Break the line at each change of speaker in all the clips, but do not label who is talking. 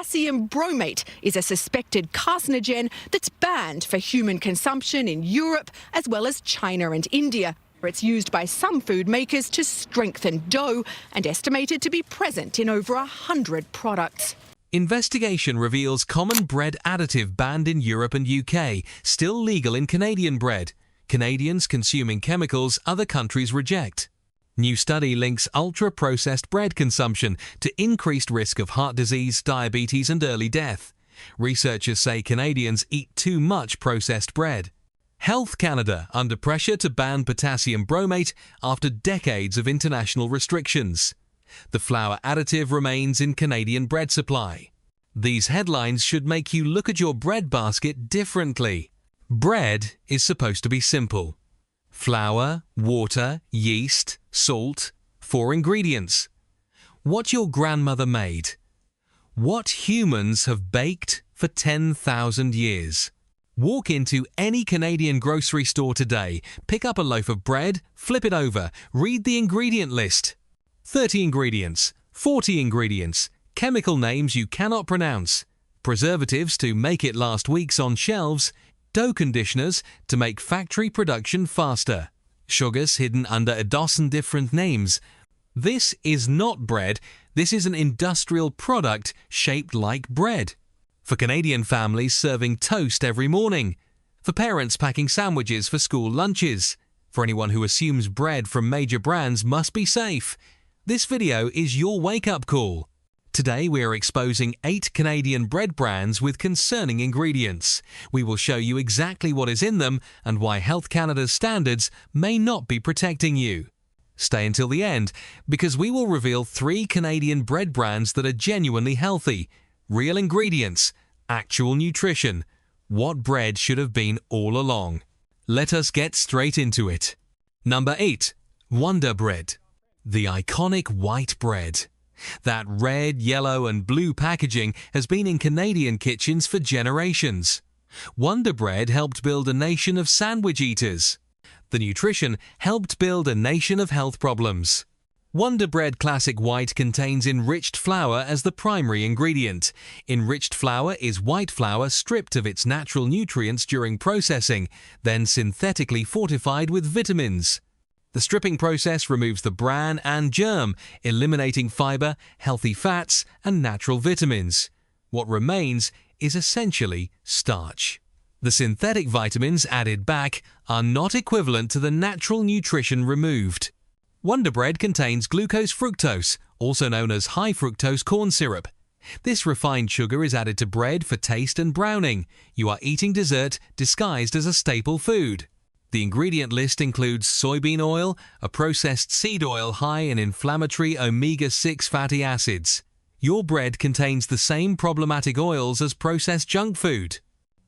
potassium bromate is a suspected carcinogen that's banned for human consumption in Europe as well as China and India. It's used by some food makers to strengthen dough and estimated to be present in over 100 products.
Investigation reveals common bread additive banned in Europe and UK, still legal in Canadian bread. Canadians consuming chemicals other countries reject. New study links ultra-processed bread consumption to increased risk of heart disease, diabetes and early death. Researchers say Canadians eat too much processed bread. Health Canada under pressure to ban potassium bromate after decades of international restrictions. The flour additive remains in Canadian bread supply. These headlines should make you look at your bread basket differently. Bread is supposed to be simple. Flour, water, yeast, salt, 4 ingredients. What your grandmother made. What humans have baked for 10,000 years. Walk into any Canadian grocery store today, pick up a loaf of bread, flip it over, read the ingredient list. 30 ingredients, 40 ingredients, chemical names you cannot pronounce, preservatives to make it last weeks on shelves, dough conditioners to make factory production faster, sugars hidden under a dozen different names. This is not bread, this is an industrial product shaped like bread. For Canadian families serving toast every morning. For parents packing sandwiches for school lunches. For anyone who assumes bread from major brands must be safe. This video is your wake-up call. Today we are exposing 8 Canadian bread brands with concerning ingredients. We will show you exactly what is in them and why Health Canada's standards may not be protecting you. Stay until the end, because we will reveal 3 Canadian bread brands that are genuinely healthy. Real ingredients, actual nutrition, what bread should have been all along. Let us get straight into it. Number 8. Wonder Bread. The iconic white bread. That red, yellow and blue packaging has been in Canadian kitchens for generations. Wonder Bread helped build a nation of sandwich eaters. The nutrition helped build a nation of health problems. Wonder Bread Classic White contains enriched flour as the primary ingredient. Enriched flour is white flour stripped of its natural nutrients during processing, then synthetically fortified with vitamins. The stripping process removes the bran and germ, eliminating fiber, healthy fats, and natural vitamins. What remains is essentially starch. The synthetic vitamins added back are not equivalent to the natural nutrition removed. Wonder Bread contains glucose-fructose, also known as high fructose corn syrup. This refined sugar is added to bread for taste and browning. You are eating dessert disguised as a staple food. The ingredient list includes soybean oil, a processed seed oil high in inflammatory omega-6 fatty acids. Your bread contains the same problematic oils as processed junk food.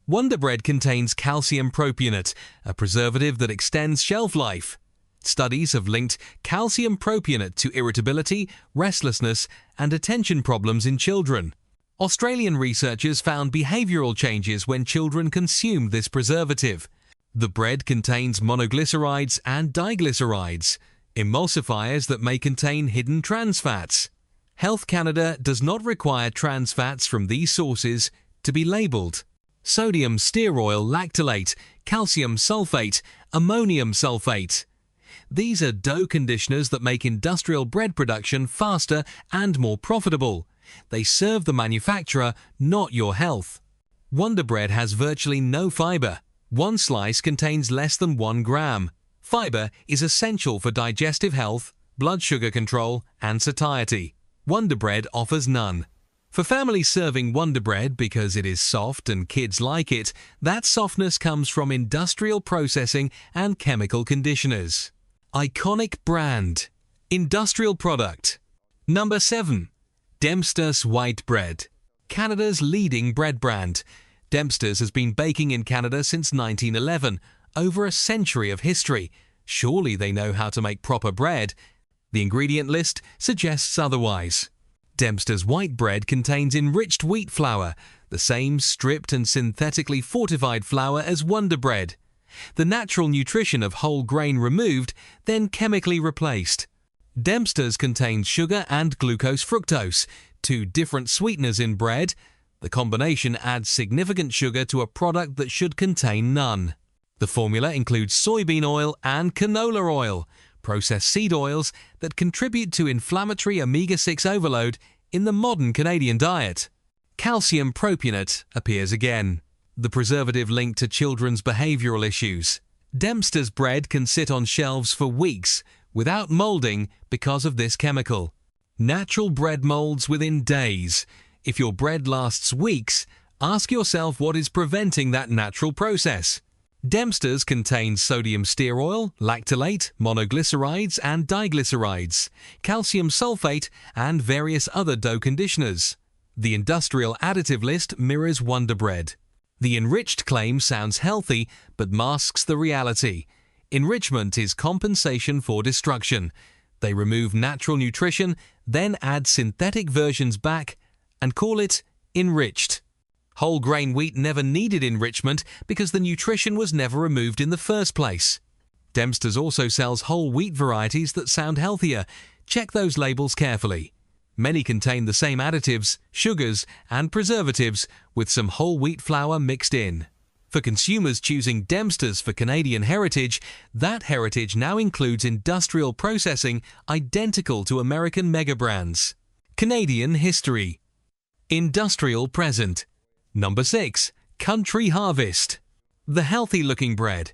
Wonder Bread contains calcium propionate, a preservative that extends shelf life. Studies have linked calcium propionate to irritability, restlessness, and attention problems in children. Australian researchers found behavioral changes when children consumed this preservative. The bread contains monoglycerides and diglycerides, emulsifiers that may contain hidden trans fats. Health Canada does not require trans fats from these sources to be labelled. Sodium stearoyl lactylate, calcium sulfate, ammonium sulfate. These are dough conditioners that make industrial bread production faster and more profitable. They serve the manufacturer, not your health. Wonder Bread has virtually no fiber. One slice contains less than 1 gram. Fiber is essential for digestive health, blood sugar control, and satiety. Wonder Bread offers none. For families serving Wonder Bread because it is soft and kids like it, that softness comes from industrial processing and chemical conditioners. Iconic brand. Industrial product. Number 7. Dempsters White Bread. Canada's leading bread brand. Dempsters has been baking in Canada since 1911, over a century of history. Surely they know how to make proper bread. The ingredient list suggests otherwise. Dempsters white bread contains enriched wheat flour, the same stripped and synthetically fortified flour as Wonder Bread. The natural nutrition of whole grain removed, then chemically replaced. Dempsters contains sugar and glucose-fructose, 2 different sweeteners in bread. The combination adds significant sugar to a product that should contain none. The formula includes soybean oil and canola oil, processed seed oils that contribute to inflammatory omega-6 overload in the modern Canadian diet. Calcium propionate appears again, the preservative linked to children's behavioral issues. Dempsters bread can sit on shelves for weeks without molding because of this chemical. Natural bread molds within days. If your bread lasts weeks, ask yourself what is preventing that natural process. Dempsters contains sodium stear oil, lactylate, monoglycerides and diglycerides, calcium sulfate and various other dough conditioners. The industrial additive list mirrors Wonder Bread. The Enriched claim sounds healthy but masks the reality. Enrichment is compensation for destruction. They remove natural nutrition, then add synthetic versions back and call it Enriched. Whole grain wheat never needed enrichment because the nutrition was never removed in the first place. Dempsters also sells whole wheat varieties that sound healthier. Check those labels carefully. Many contain the same additives, sugars, and preservatives with some whole wheat flour mixed in. For consumers choosing Dempsters for Canadian heritage, that heritage now includes industrial processing identical to American mega brands. Canadian history. Industrial present. Number 6. Country Harvest. The healthy-looking bread.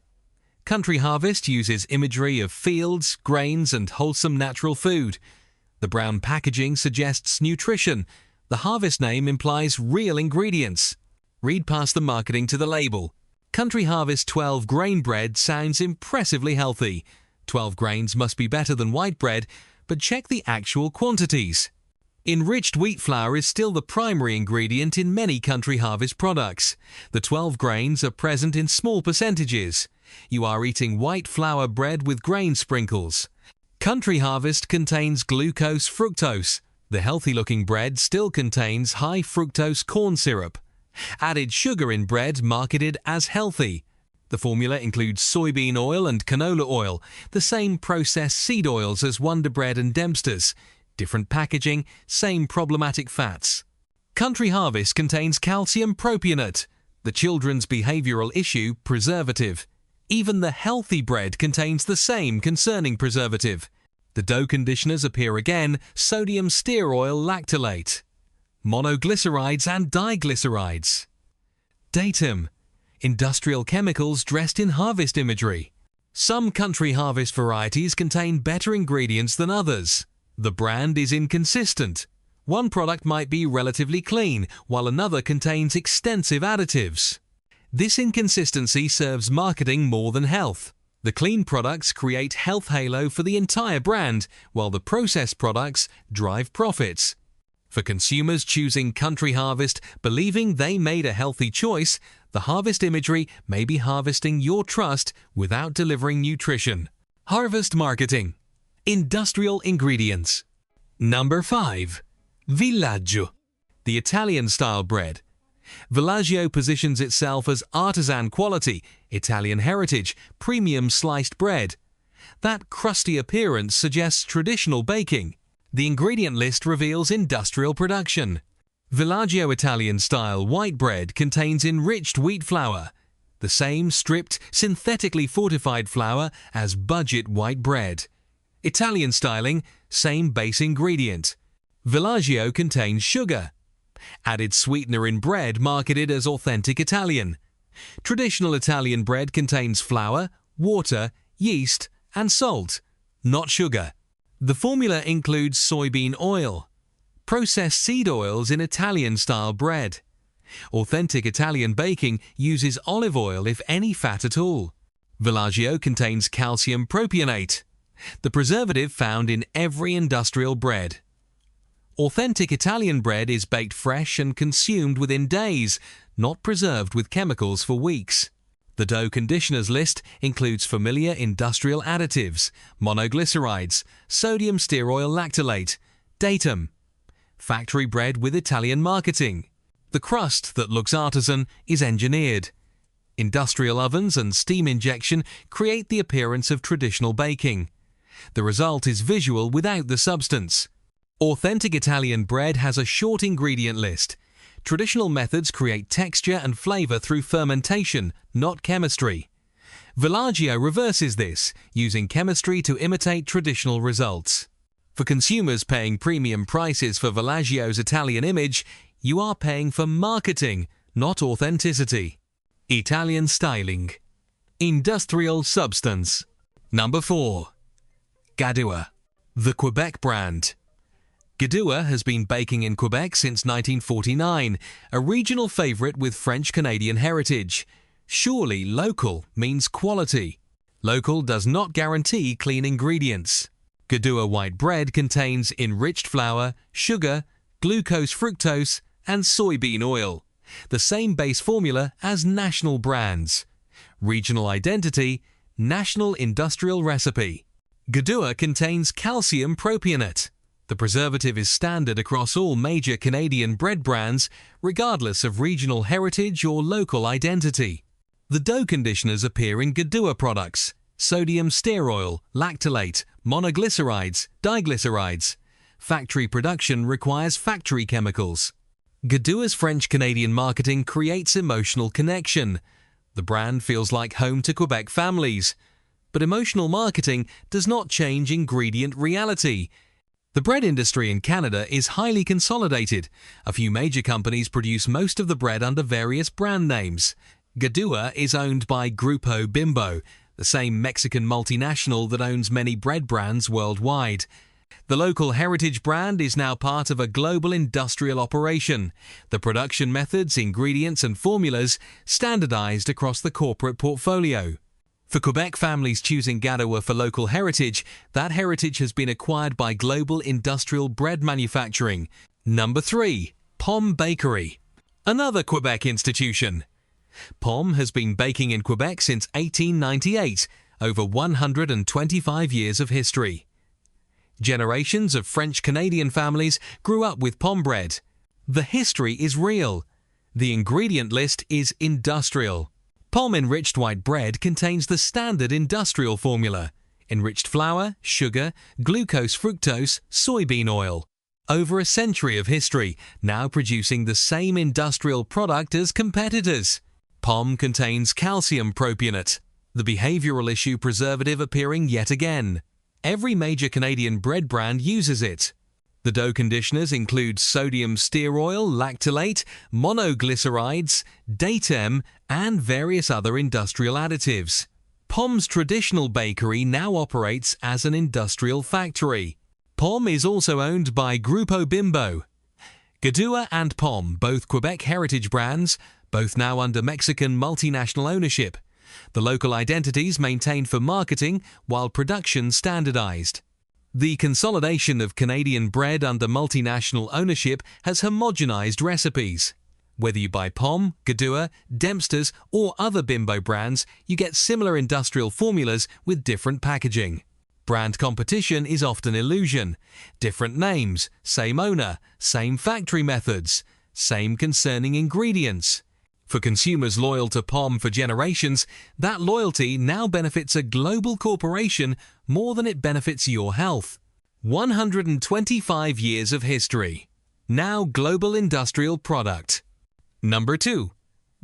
Country Harvest uses imagery of fields, grains, and wholesome natural food. The brown packaging suggests nutrition. The Harvest name implies real ingredients. Read past the marketing to the label. Country Harvest 12 grain bread sounds impressively healthy. 12 grains must be better than white bread, but check the actual quantities. Enriched wheat flour is still the primary ingredient in many Country Harvest products. The 12 grains are present in small percentages. You are eating white flour bread with grain sprinkles. Country Harvest contains glucose-fructose. The healthy-looking bread still contains high fructose corn syrup. Added sugar in bread marketed as healthy. The formula includes soybean oil and canola oil, the same processed seed oils as Wonder Bread and Dempsters. Different packaging, same problematic fats. Country Harvest contains calcium propionate, the children's behavioral issue preservative. Even the healthy bread contains the same concerning preservative. The dough conditioners appear again, sodium stear oil lactylate, monoglycerides and diglycerides. Datum. Industrial chemicals dressed in harvest imagery. Some Country Harvest varieties contain better ingredients than others. The brand is inconsistent. One product might be relatively clean, while another contains extensive additives. This inconsistency serves marketing more than health. The clean products create health halo for the entire brand, while the processed products drive profits. For consumers choosing Country Harvest, believing they made a healthy choice, the harvest imagery may be harvesting your trust without delivering nutrition. Harvest marketing. Industrial ingredients. Number 5. Villaggio. The Italian-style bread. Villaggio positions itself as artisan quality, Italian heritage, premium sliced bread. That crusty appearance suggests traditional baking. The ingredient list reveals industrial production. Villaggio Italian-style white bread contains enriched wheat flour, the same stripped, synthetically fortified flour as budget white bread. Italian styling, same base ingredient. Villaggio contains sugar. Added sweetener in bread marketed as authentic Italian. Traditional Italian bread contains flour, water, yeast, and salt, not sugar. The formula includes soybean oil. Processed seed oils in Italian-style bread. Authentic Italian baking uses olive oil if any fat at all. Villaggio contains calcium propionate, the preservative found in every industrial bread. Authentic Italian bread is baked fresh and consumed within days, not preserved with chemicals for weeks. The dough conditioners list includes familiar industrial additives, monoglycerides, sodium stear oil lactylate. Datum. Factory bread with Italian marketing. The crust that looks artisan is engineered. Industrial ovens and steam injection create the appearance of traditional baking. The result is visual without the substance. Authentic Italian bread has a short ingredient list. Traditional methods create texture and flavor through fermentation, not chemistry. Villaggio reverses this, using chemistry to imitate traditional results. For consumers paying premium prices for Villaggio's Italian image, you are paying for marketing, not authenticity. Italian styling. Industrial substance. Number 4. Glucose, the Quebec brand. Glucose has been baking in Quebec since 1949, a regional favorite with French-Canadian heritage. Surely local means quality. Local does not guarantee clean ingredients. Glucose white bread contains enriched flour, sugar, glucose-fructose, and soybean oil, the same base formula as national brands. Regional identity, national industrial recipe. Glucose contains calcium propionate. The preservative is standard across all major Canadian bread brands, regardless of regional heritage or local identity. The dough conditioners appear in Glucose products: sodium stearoyl, lactylate, monoglycerides, diglycerides. Factory production requires factory chemicals. Glucose's French-Canadian marketing creates emotional connection. The brand feels like home to Quebec families. But emotional marketing does not change ingredient reality. The bread industry in Canada is highly consolidated. A few major companies produce most of the bread under various brand names. Glucose is owned by Grupo Bimbo, the same Mexican multinational that owns many bread brands worldwide. The local heritage brand is now part of a global industrial operation. The production methods, ingredients and formulas standardized across the corporate portfolio. For Quebec families choosing Glucose for local heritage, that heritage has been acquired by global industrial bread manufacturing. Number 3. Pomme Bakery. Another Quebec institution. Pomme has been baking in Quebec since 1898, over 125 years of history. Generations of French-Canadian families grew up with Pomme bread. The history is real. The ingredient list is industrial. Pomme enriched white bread contains the standard industrial formula: enriched flour, sugar, glucose-fructose, soybean oil. Over a century of history, now producing the same industrial product as competitors. Pomme contains calcium propionate, the behavioral issue preservative appearing yet again. Every major Canadian bread brand uses it. The dough conditioners include sodium stearoyl, lactylate, monoglycerides, datem, and various other industrial additives. Pomme's traditional bakery now operates as an industrial factory. Pomme is also owned by Grupo Bimbo. Glucose and Pomme, both Quebec heritage brands, both now under Mexican multinational ownership. The local identities maintained for marketing while production standardized. The consolidation of Canadian bread under multinational ownership has homogenized recipes. Whether you buy Pomme, Glucose, Dempsters, or other Bimbo brands, you get similar industrial formulas with different packaging. Brand competition is often illusion. Different names, same owner, same factory methods, same concerning ingredients. For consumers loyal to Pomme for generations, that loyalty now benefits a global corporation more than it benefits your health. 125 years of history. Now global industrial product. Number 2.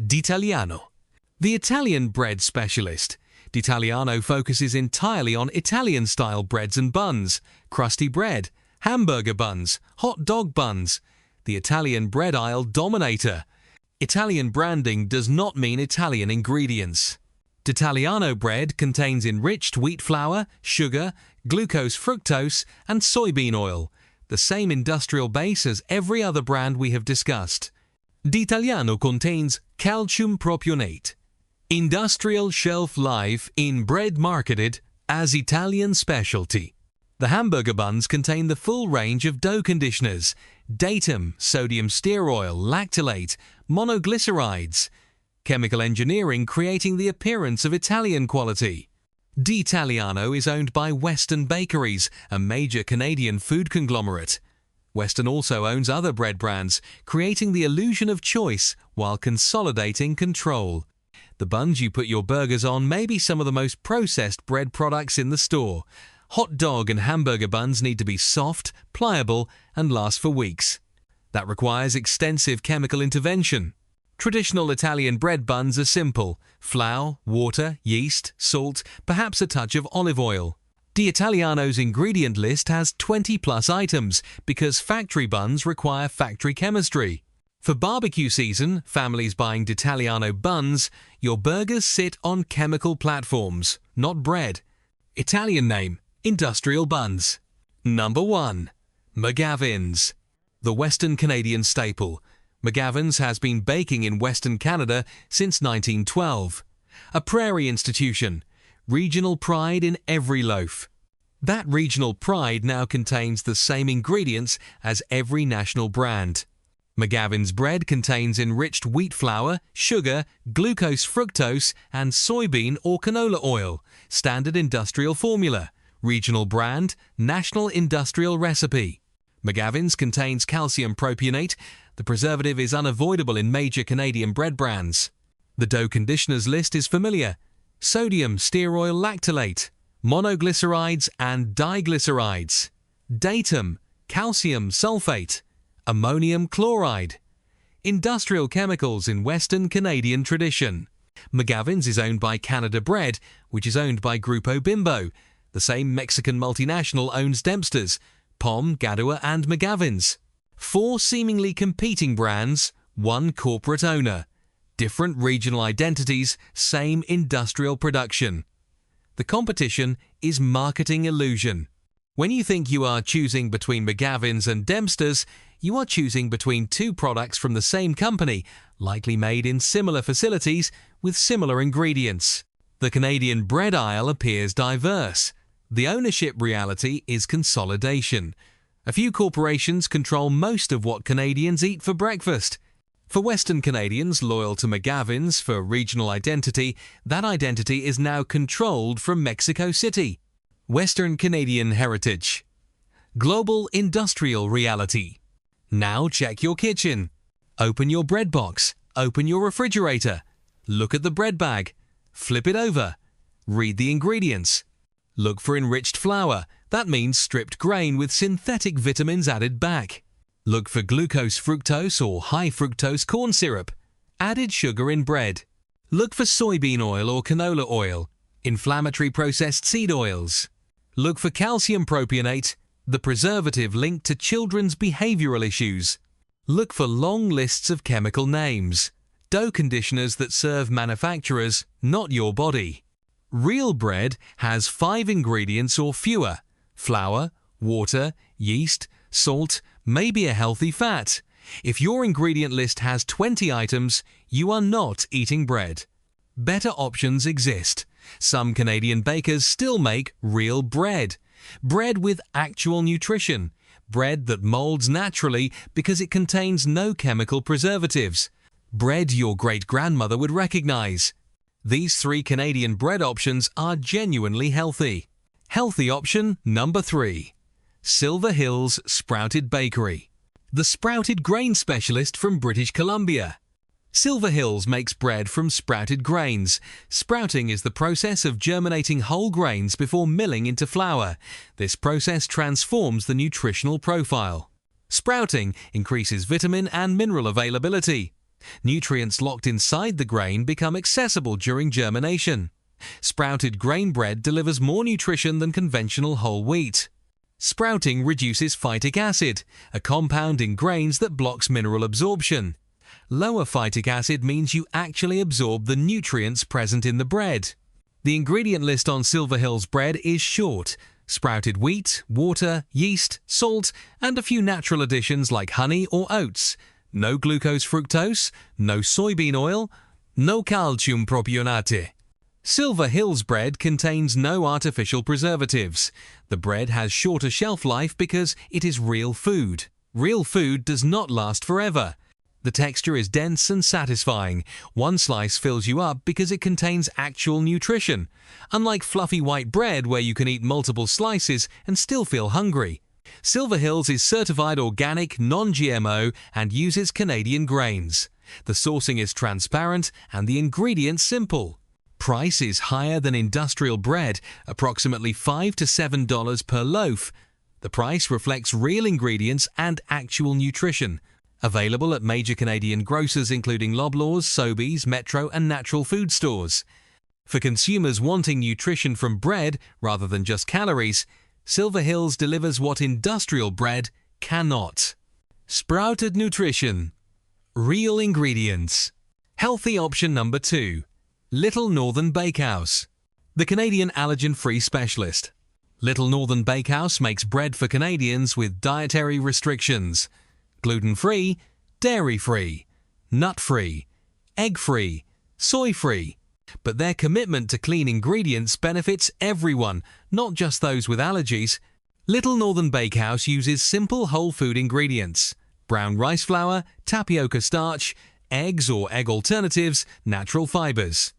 D'Italiano. The Italian bread specialist. D'Italiano focuses entirely on Italian-style breads and buns, crusty bread, hamburger buns, hot dog buns. The Italian bread aisle dominator. Italian branding does not mean Italian ingredients. D'Italiano bread contains enriched wheat flour, sugar, glucose-fructose, and soybean oil, the same industrial base as every other brand we have discussed. D'Italiano contains calcium propionate. Industrial shelf life in bread marketed as Italian specialty. The hamburger buns contain the full range of dough conditioners: datem, sodium stearoyl, lactylate, monoglycerides. Chemical engineering creating the appearance of Italian quality. D'Italiano is owned by Weston Bakeries, a major Canadian food conglomerate. Weston also owns other bread brands, creating the illusion of choice while consolidating control. The buns you put your burgers on may be some of the most processed bread products in the store. Hot dog and hamburger buns need to be soft, pliable, and last for weeks. That requires extensive chemical intervention. Traditional Italian bread buns are simple: flour, water, yeast, salt, perhaps a touch of olive oil. D'Italiano's ingredient list has 20+ items because factory buns require factory chemistry. For barbecue season, families buying D'Italiano buns, your burgers sit on chemical platforms, not bread. Italian name: industrial buns. Number 1. McGavin's. The Western Canadian staple. McGavin's has been baking in Western Canada since 1912. A prairie institution. Regional pride in every loaf. That regional pride now contains the same ingredients as every national brand. McGavin's bread contains enriched wheat flour, sugar, glucose-fructose, and soybean or canola oil. Standard industrial formula. Regional brand, national industrial recipe. McGavin's contains calcium propionate. The preservative is unavoidable in major Canadian bread brands. The dough conditioners list is familiar: sodium stearoyl lactylate, monoglycerides and diglycerides, datum, calcium sulfate, ammonium chloride. Industrial chemicals in Western Canadian tradition. McGavin's is owned by Canada Bread, which is owned by Grupo Bimbo. The same Mexican multinational owns Dempsters, Pom, Gadua and McGavin's. 4 seemingly competing brands, 1 corporate owner. Different regional identities, same industrial production. The competition is marketing illusion. When you think you are choosing between McGavin's and Dempsters, you are choosing between 2 products from the same company, likely made in similar facilities with similar ingredients. The Canadian bread aisle appears diverse. The ownership reality is consolidation. A few corporations control most of what Canadians eat for breakfast. For Western Canadians loyal to McGavin's for regional identity, that identity is now controlled from Mexico City. Western Canadian heritage. Global industrial reality. Now check your kitchen. Open your bread box. Open your refrigerator. Look at the bread bag. Flip it over. Read the ingredients. Look for enriched flour. That means stripped grain with synthetic vitamins added back. Look for glucose-fructose or high fructose corn syrup. Added sugar in bread. Look for soybean oil or canola oil. Inflammatory processed seed oils. Look for calcium propionate, the preservative linked to children's behavioral issues. Look for long lists of chemical names. Dough conditioners that serve manufacturers, not your body. Real bread has 5 ingredients or fewer: flour, water, yeast, salt, maybe a healthy fat. If your ingredient list has 20 items, you are not eating bread. Better options exist. Some Canadian bakers still make real bread. Bread with actual nutrition. Bread that molds naturally because it contains no chemical preservatives. Bread your great-grandmother would recognize. These 3 Canadian bread options are genuinely healthy. Healthy option number 3. Silver Hills Sprouted Bakery. The sprouted grain specialist from British Columbia. Silver Hills makes bread from sprouted grains. Sprouting is the process of germinating whole grains before milling into flour. This process transforms the nutritional profile. Sprouting increases vitamin and mineral availability. Nutrients locked inside the grain become accessible during germination. Sprouted grain bread delivers more nutrition than conventional whole wheat. Sprouting reduces phytic acid, a compound in grains that blocks mineral absorption. Lower phytic acid means you actually absorb the nutrients present in the bread. The ingredient list on Silver Hills bread is short: sprouted wheat, water, yeast, salt, and a few natural additions like honey or oats. No glucose-fructose, no soybean oil, no calcium propionate. Silver Hills bread contains no artificial preservatives. The bread has shorter shelf life because it is real food. Real food does not last forever. The texture is dense and satisfying. One slice fills you up because it contains actual nutrition, unlike fluffy white bread where you can eat multiple slices and still feel hungry. Silver Hills is certified organic, non-GMO, and uses Canadian grains. The sourcing is transparent and the ingredients simple. Price is higher than industrial bread, approximately $5 to $7 per loaf. The price reflects real ingredients and actual nutrition. Available at major Canadian grocers including Loblaws, Sobeys, Metro and natural food stores. For consumers wanting nutrition from bread rather than just calories, Silver Hills delivers what industrial bread cannot. Sprouted nutrition. Real ingredients. Healthy option number 2. Little Northern Bakehouse. The Canadian allergen-free specialist. Little Northern Bakehouse makes bread for Canadians with dietary restrictions. Gluten-free, dairy-free, nut-free, egg-free, soy-free. But their commitment to clean ingredients benefits everyone, not just those with allergies. Little Northern Bakehouse uses simple whole food ingredients: brown rice flour, tapioca starch, eggs or egg alternatives, natural fibers.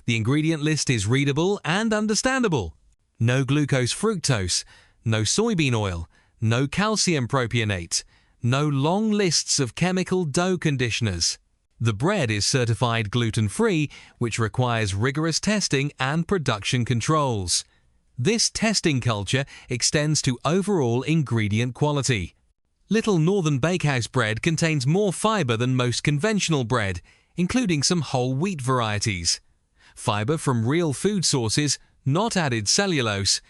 The ingredient list is readable and understandable. No glucose-fructose, no soybean oil, no calcium propionate, no long lists of chemical dough conditioners. The bread is certified gluten-free, which requires rigorous testing and production controls. This testing culture extends to overall ingredient quality. Little Northern Bakehouse bread contains more fiber than most conventional bread, including some whole wheat varieties. Fiber from real food sources, not added cellulose.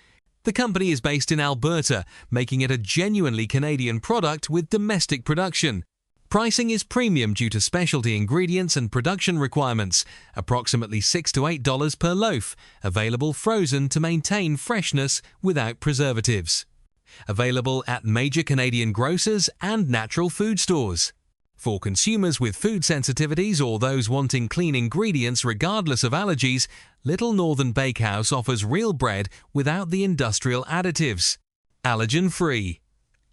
The company is based in Alberta, making it a genuinely Canadian product with domestic production. Pricing is premium due to specialty ingredients and production requirements, approximately $6 to $8 per loaf, available frozen to maintain freshness without preservatives. Available at major Canadian grocers and natural food stores. For consumers with food sensitivities or those wanting clean ingredients regardless of allergies, Little Northern Bakehouse offers real bread without the industrial additives. Allergen-free.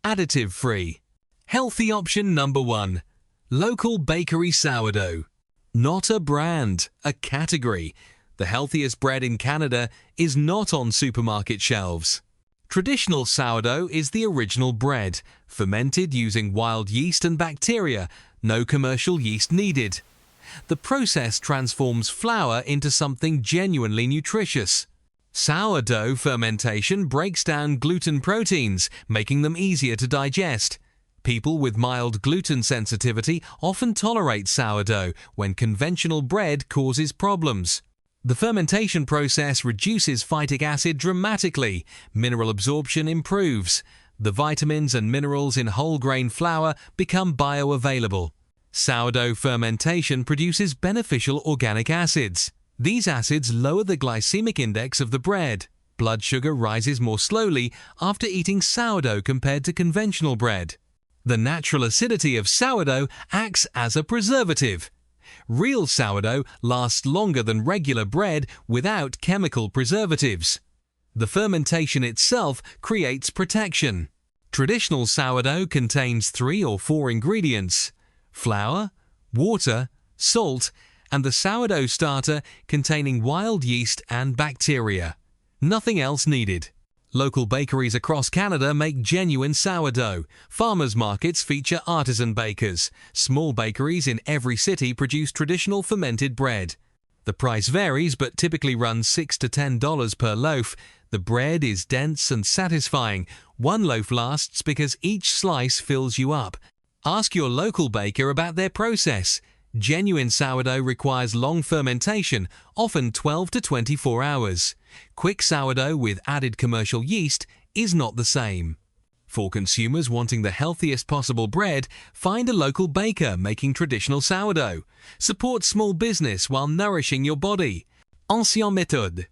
Additive-free. Healthy option number 1. Local bakery sourdough. Not a brand, a category. The healthiest bread in Canada is not on supermarket shelves. Traditional sourdough is the original bread, fermented using wild yeast and bacteria, no commercial yeast needed. The process transforms flour into something genuinely nutritious. Sourdough fermentation breaks down gluten proteins, making them easier to digest. People with mild gluten sensitivity often tolerate sourdough when conventional bread causes problems. The fermentation process reduces phytic acid dramatically, mineral absorption improves. The vitamins and minerals in whole grain flour become bioavailable. Sourdough fermentation produces beneficial organic acids. These acids lower the glycemic index of the bread. Blood sugar rises more slowly after eating sourdough compared to conventional bread. The natural acidity of sourdough acts as a preservative. Real sourdough lasts longer than regular bread without chemical preservatives. The fermentation itself creates protection. Traditional sourdough contains 3 or 4 ingredients: flour, water, salt, and the sourdough starter containing wild yeast and bacteria. Nothing else needed. Local bakeries across Canada make genuine sourdough. Farmers markets feature artisan bakers. Small bakeries in every city produce traditional fermented bread. The price varies but typically runs $6 to $10 per loaf. The bread is dense and satisfying. One loaf lasts because each slice fills you up. Ask your local baker about their process. Genuine sourdough requires long fermentation, often 12 to 24 hours. Quick sourdough with added commercial yeast is not the same. For consumers wanting the healthiest possible bread, find a local baker making traditional sourdough. Support small business while nourishing your body. Ancienne méthode.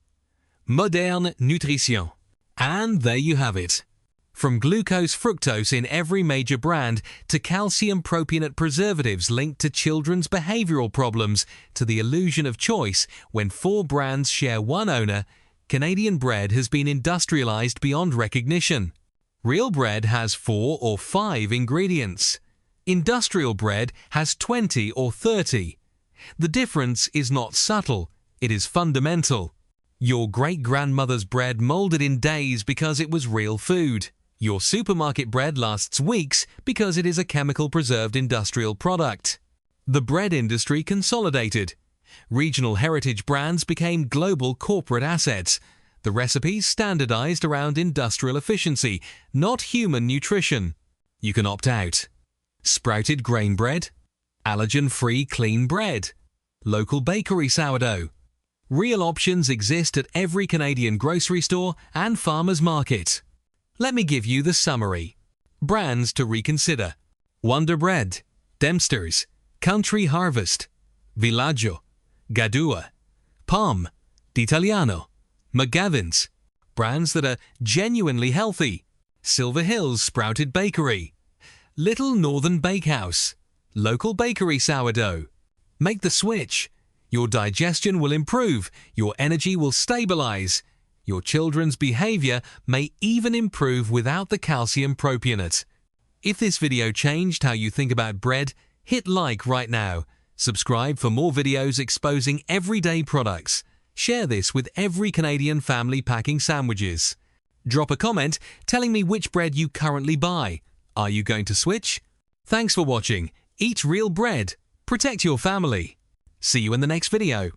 Moderne nutrition. And there you have it. From glucose-fructose in every major brand to calcium propionate preservatives linked to children's behavioral problems to the illusion of choice when 4 brands share one owner, Canadian bread has been industrialized beyond recognition. Real bread has 4 or 5 ingredients. Industrial bread has 20 or 30. The difference is not subtle, it is fundamental. Your great-grandmother's bread molded in days because it was real food. Your supermarket bread lasts weeks because it is a chemical-preserved industrial product. The bread industry consolidated. Regional heritage brands became global corporate assets. The recipe's standardized around industrial efficiency, not human nutrition. You can opt out. Sprouted grain bread, allergen-free clean bread, local bakery sourdough. Real options exist at every Canadian grocery store and farmer's market. Let me give you the summary. Brands to reconsider: Wonder Bread, Dempsters, Country Harvest, Villaggio, Gadua, Palm, D'Italiano, McGavin's. Brands that are genuinely healthy: Silver Hills Sprouted Bakery, Little Northern Bakehouse, local bakery sourdough. Make the switch. Your digestion will improve, your energy will stabilize, your children's behavior may even improve without the calcium propionate. If this video changed how you think about bread, hit like right now. Subscribe for more videos exposing everyday products. Share this with every Canadian family packing sandwiches. Drop a comment telling me which bread you currently buy. Are you going to switch? Thanks for watching. Eat real bread. Protect your family. See you in the next video.